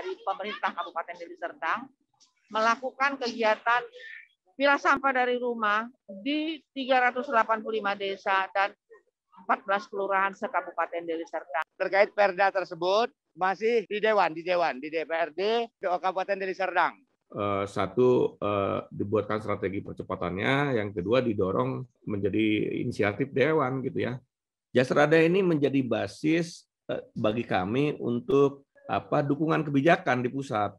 dari pemerintah Kabupaten Deli Serdang melakukan kegiatan pilah sampah dari rumah di 385 desa dan 14 kelurahan se-Kabupaten Deli Serdang. Terkait perda tersebut masih di DPRD Kabupaten Deli Serdang. Satu, dibuatkan strategi percepatannya, yang kedua didorong menjadi inisiatif Dewan gitu ya. Jaksrada ini menjadi basis bagi kami untuk dukungan kebijakan di pusat.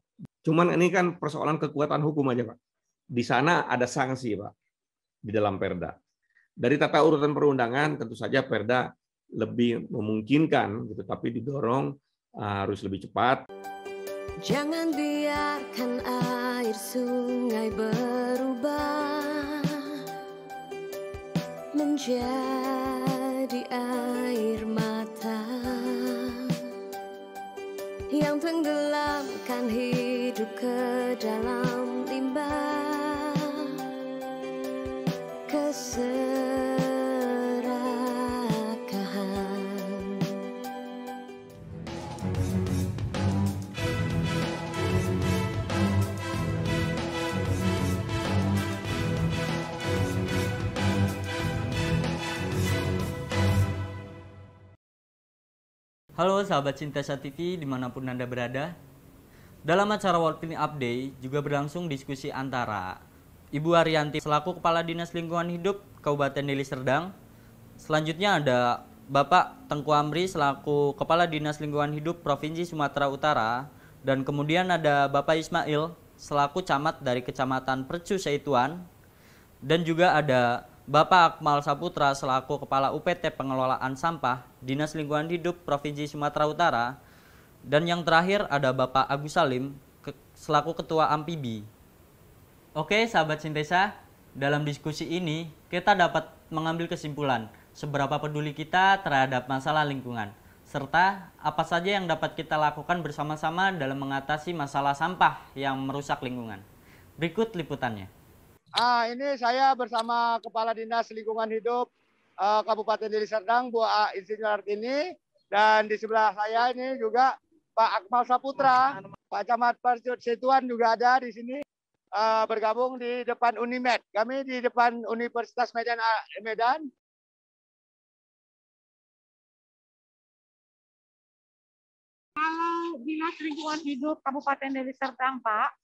Cuman ini kan persoalan kekuatan hukum aja, Pak. Di sana ada sanksi, Pak, di dalam perda. Dari tata urutan perundangan tentu saja perda lebih memungkinkan gitu, tapi didorong harus lebih cepat. Jangan biarkan air sungai berubah menjadi air mata yang tenggelamkan hidup ke dalam limbah keserakahan. Halo sahabat Sintesa TV dimanapun Anda berada. Dalam acara World Clean Up Day juga berlangsung diskusi antara Ibu Arianti selaku Kepala Dinas Lingkungan Hidup Kabupaten Deli Serdang. Selanjutnya ada Bapak Tengku Amri selaku Kepala Dinas Lingkungan Hidup Provinsi Sumatera Utara. Dan kemudian ada Bapak Ismail selaku Camat dari Kecamatan Percu Seituan. Dan juga ada Bapak Akmal Saputra selaku Kepala UPT Pengelolaan Sampah Dinas Lingkungan Hidup Provinsi Sumatera Utara. Dan yang terakhir ada Bapak Agus Salim selaku Ketua Amfibi. Oke sahabat Sintesa, dalam diskusi ini kita dapat mengambil kesimpulan seberapa peduli kita terhadap masalah lingkungan, serta apa saja yang dapat kita lakukan bersama-sama dalam mengatasi masalah sampah yang merusak lingkungan. Berikut liputannya. Ini saya bersama Kepala Dinas Lingkungan Hidup Kabupaten Deli Serdang, Bu Insinyur Artini, dan di sebelah saya ini juga Pak Akmal Saputra, Pak Camat Percut Seituan juga ada di sini bergabung di depan Unimed. Kami di depan Universitas Medan. Kalau Dinas Lingkungan Hidup Kabupaten Deli Serdang, Pak,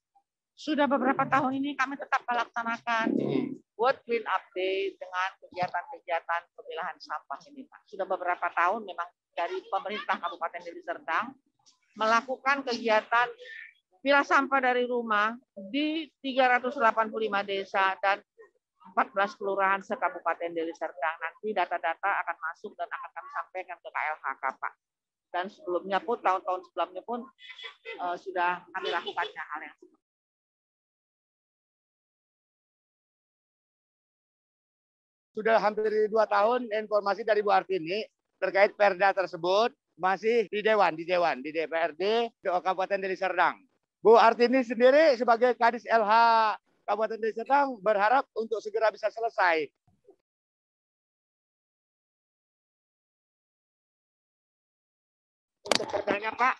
sudah beberapa tahun ini kami tetap melaksanakan World Clean Up Day dengan kegiatan-kegiatan pemilahan sampah ini, Pak. Sudah beberapa tahun memang dari pemerintah Kabupaten Deli Serdang melakukan kegiatan pilah sampah dari rumah di 385 desa dan 14 kelurahan se-Kabupaten Deli Serdang. Nanti data-data akan masuk dan akan kami sampaikan ke KLHK, Pak. Dan sebelumnya pun, tahun-tahun sebelumnya pun sudah kami lakukannya hal yang seperti itu. Sudah hampir 2 tahun informasi dari Bu Artini terkait perda tersebut masih di DPRD Kabupaten Deli Serdang. Bu Artini sendiri sebagai Kadis LH Kabupaten Deli Serdang berharap untuk segera bisa selesai. Untuk perdanya, Pak,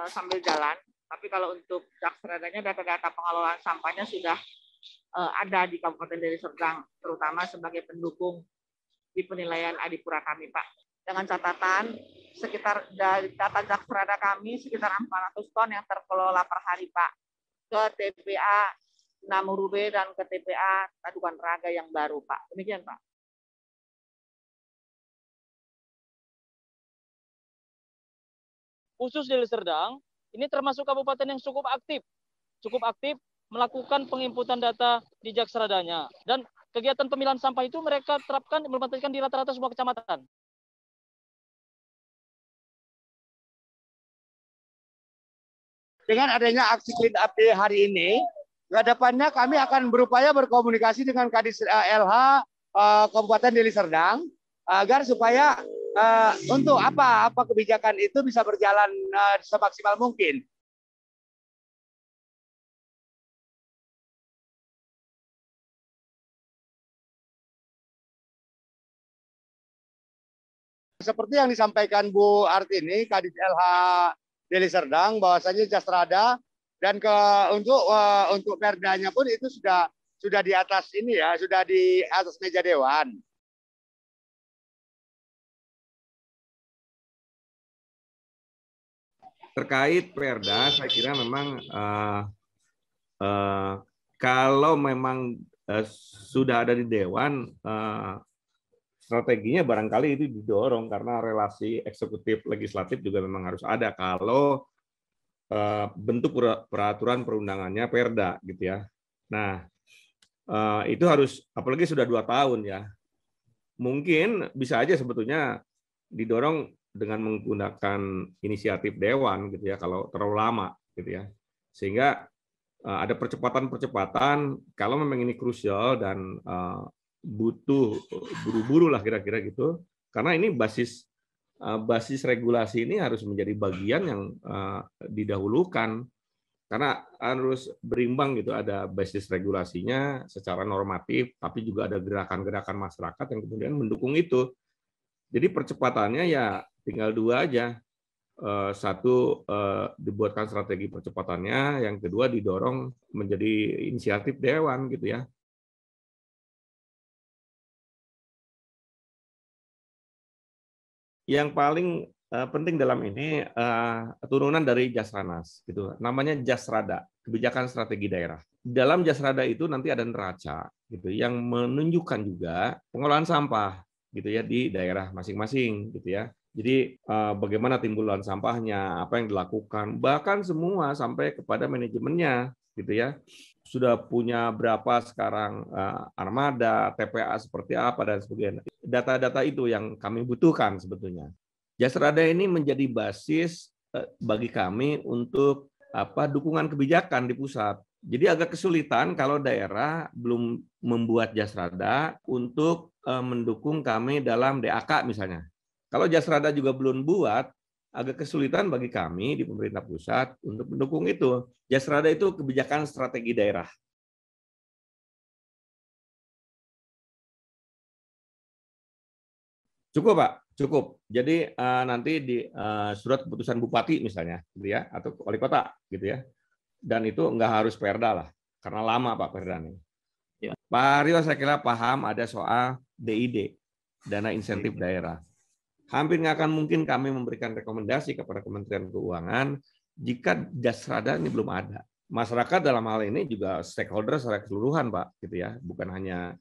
sambil jalan. Tapi kalau untuk Jaksradanya, data-data pengelolaan sampahnya sudah ada di Kabupaten Deli Serdang, terutama sebagai pendukung di penilaian adipura kami, Pak. Dengan catatan, sekitar dari data Jaksrada kami, sekitar 400 ton yang terkelola per hari, Pak, ke TPA Namurube dan ke TPA Tadukan Raga yang baru, Pak. Demikian, Pak. Khusus Deli Serdang, ini termasuk kabupaten yang cukup aktif melakukan penginputan data di Jaksradanya. Dan kegiatan pemilahan sampah itu mereka terapkan implementasikan di rata-rata semua kecamatan. Dengan adanya aksi Clean Up Day hari ini, ke depannya kami akan berupaya berkomunikasi dengan Kadis LH Kabupaten Deli Serdang agar supaya untuk apa kebijakan itu bisa berjalan semaksimal mungkin. Seperti yang disampaikan Bu Artini, Kadis LH Deli Serdang bahwasanya Jasrada dan untuk perdanya pun itu sudah di atas ini ya, sudah di atas meja dewan. Terkait perda, saya kira memang kalau memang sudah ada di dewan, strateginya barangkali itu didorong karena relasi eksekutif legislatif juga memang harus ada kalau bentuk peraturan perundangannya perda gitu ya. Nah, itu harus, apalagi sudah 2 tahun ya, mungkin bisa aja sebetulnya didorong dengan menggunakan inisiatif dewan gitu ya kalau terlalu lama gitu ya, sehingga ada percepatan kalau memang ini krusial dan butuh buru-buru lah kira-kira gitu, karena ini basis regulasi ini harus menjadi bagian yang didahulukan karena harus berimbang gitu, ada basis regulasinya secara normatif tapi juga ada gerakan-gerakan masyarakat yang kemudian mendukung itu. Jadi percepatannya ya tinggal 2 aja. Satu, dibuatkan strategi percepatannya, yang kedua didorong menjadi inisiatif dewan gitu ya. Yang paling penting dalam ini turunan dari Jasranas gitu. Namanya Jasrada, kebijakan strategi daerah. Dalam Jasrada itu nanti ada neraca gitu yang menunjukkan juga pengelolaan sampah gitu ya di daerah masing-masing gitu ya. Jadi bagaimana timbulan sampahnya, apa yang dilakukan, bahkan semua sampai kepada manajemennya gitu ya. Sudah punya berapa sekarang armada, TPA seperti apa dan sebagainya. Data-data itu yang kami butuhkan sebetulnya. Jasrada ini menjadi basis bagi kami untuk dukungan kebijakan di pusat. Jadi agak kesulitan kalau daerah belum membuat Jasrada untuk mendukung kami dalam DAK misalnya. Kalau Jasrada juga belum buat, agak kesulitan bagi kami di pemerintah pusat untuk mendukung itu. Jasrada itu kebijakan strategi daerah. Cukup, Pak. Cukup. Jadi nanti di surat keputusan bupati misalnya, gitu ya, atau wali kota, gitu ya. Dan itu nggak harus perda lah, karena lama Pak perda ini. Ya. Pak Rio saya kira paham ada soal DID, dana insentif daerah. Hampir nggak akan mungkin kami memberikan rekomendasi kepada Kementerian Keuangan jika Jasrada ini belum ada. Masyarakat dalam hal ini juga stakeholder secara keseluruhan, Pak, gitu ya, bukan hanya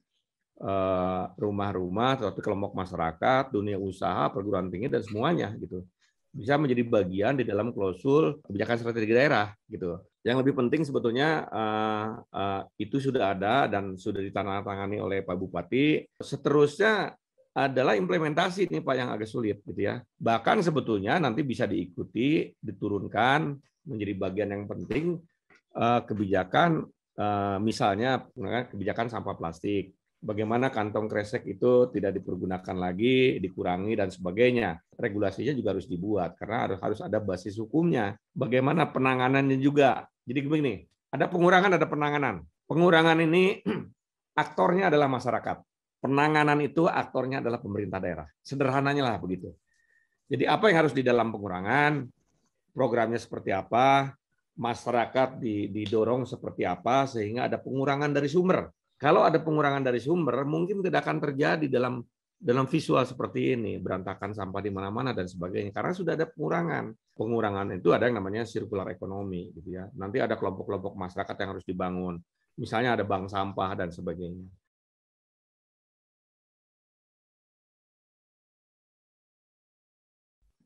rumah-rumah, tapi kelompok masyarakat, dunia usaha, perguruan tinggi dan semuanya gitu bisa menjadi bagian di dalam klausul kebijakan strategi daerah gitu. Yang lebih penting sebetulnya itu sudah ada dan sudah ditandatangani oleh Pak Bupati. Seterusnya adalah implementasi ini Pak yang agak sulit gitu ya. Bahkan sebetulnya nanti bisa diikuti, diturunkan menjadi bagian yang penting kebijakan misalnya kebijakan sampah plastik. Bagaimana kantong kresek itu tidak dipergunakan lagi, dikurangi dan sebagainya. Regulasinya juga harus dibuat karena harus ada basis hukumnya. Bagaimana penanganannya juga. Jadi begini, ada pengurangan, ada penanganan. Pengurangan ini aktornya adalah masyarakat. Penanganan itu aktornya adalah pemerintah daerah. Sederhananya lah begitu. Jadi apa yang harus di dalam pengurangan, programnya seperti apa, masyarakat didorong seperti apa sehingga ada pengurangan dari sumber. Kalau ada pengurangan dari sumber, mungkin tidak akan terjadi dalam visual seperti ini, berantakan sampah di mana-mana dan sebagainya. Karena sudah ada pengurangan. Pengurangan itu ada yang namanya sirkular ekonomi, gitu ya. Nanti ada kelompok-kelompok masyarakat yang harus dibangun. Misalnya ada bank sampah dan sebagainya.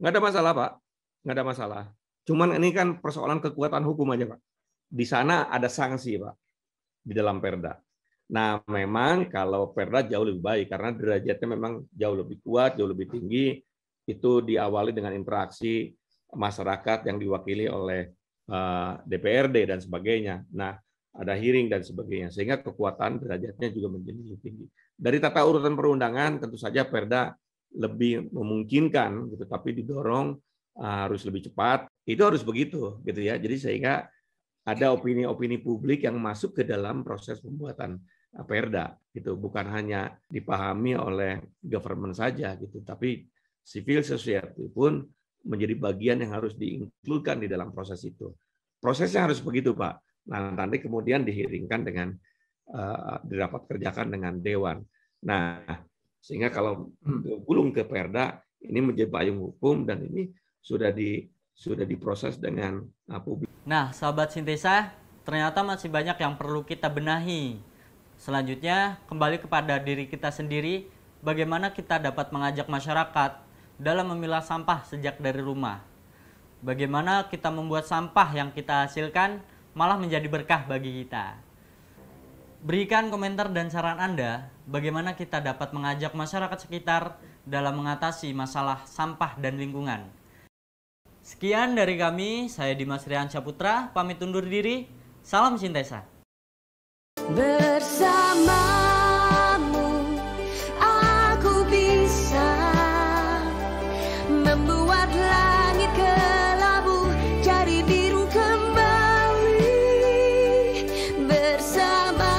Nggak ada masalah, Pak. Nggak ada masalah. Cuman ini kan persoalan kekuatan hukum aja, Pak. Di sana ada sanksi, Pak, di dalam perda. Nah, memang kalau perda jauh lebih baik karena derajatnya memang jauh lebih kuat, jauh lebih tinggi. Itu diawali dengan interaksi masyarakat yang diwakili oleh DPRD dan sebagainya. Nah, ada hearing dan sebagainya sehingga kekuatan derajatnya juga menjadi lebih tinggi. Dari tata urutan perundangan tentu saja perda lebih memungkinkan gitu, tapi didorong harus lebih cepat. Itu harus begitu gitu ya. Jadi sehingga ada opini-opini publik yang masuk ke dalam proses pembuatan perda gitu, bukan hanya dipahami oleh government saja gitu, tapi civil society pun menjadi bagian yang harus diinkludkan di dalam proses itu. Prosesnya harus begitu, Pak. Nah, nanti kemudian diiringkan dengan dirapat kerjakan dengan Dewan. Nah, sehingga kalau gulung ke Perda, ini menjadi payung hukum dan ini sudah diproses dengan publik. Nah, sahabat Sintesa, ternyata masih banyak yang perlu kita benahi. Selanjutnya, kembali kepada diri kita sendiri, bagaimana kita dapat mengajak masyarakat dalam memilah sampah sejak dari rumah. Bagaimana kita membuat sampah yang kita hasilkan malah menjadi berkah bagi kita. Berikan komentar dan saran Anda, bagaimana kita dapat mengajak masyarakat sekitar dalam mengatasi masalah sampah dan lingkungan. Sekian dari kami, saya Dimas Riansyah Putra, pamit undur diri. Salam Sintesa. Bersamamu aku bisa membuat langit kelabu jadi biru kembali. Bersamamu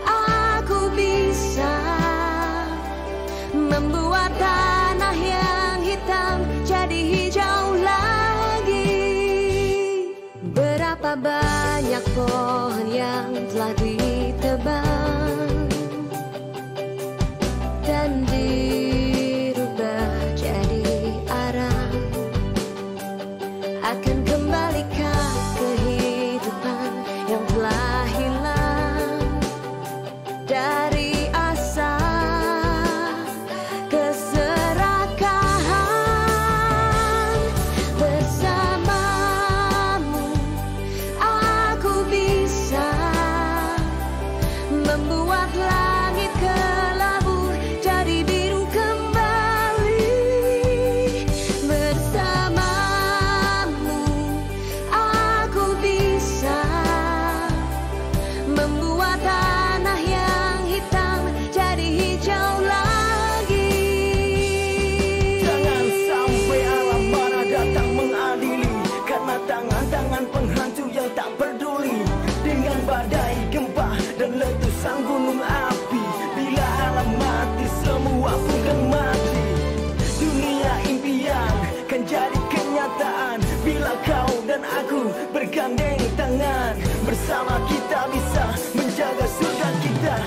aku bisa membuat tanah yang hitam jadi hijau lagi. Berapa banyak pohon yang telah ditebang dan dirubah jadi arang, akan kembalikan kehidupan yang telah hilang dari asa keserakahan. Bersamamu aku bisa membuat langit kelabu jadi biru kembali. Bersamamu aku bisa membuat tanah yang hitam jadi hijau lagi. Jangan sampai alam marah datang mengadili, karena tangan-tangan penghantu yang tak peduli dengan badai, gempa, dan letusan gunung api. Bila alam mati, semua pun kan mati. Dunia impian kan jadi kenyataan bila kau dan aku bergandeng tangan. Bersama kita bisa menjaga surga kita.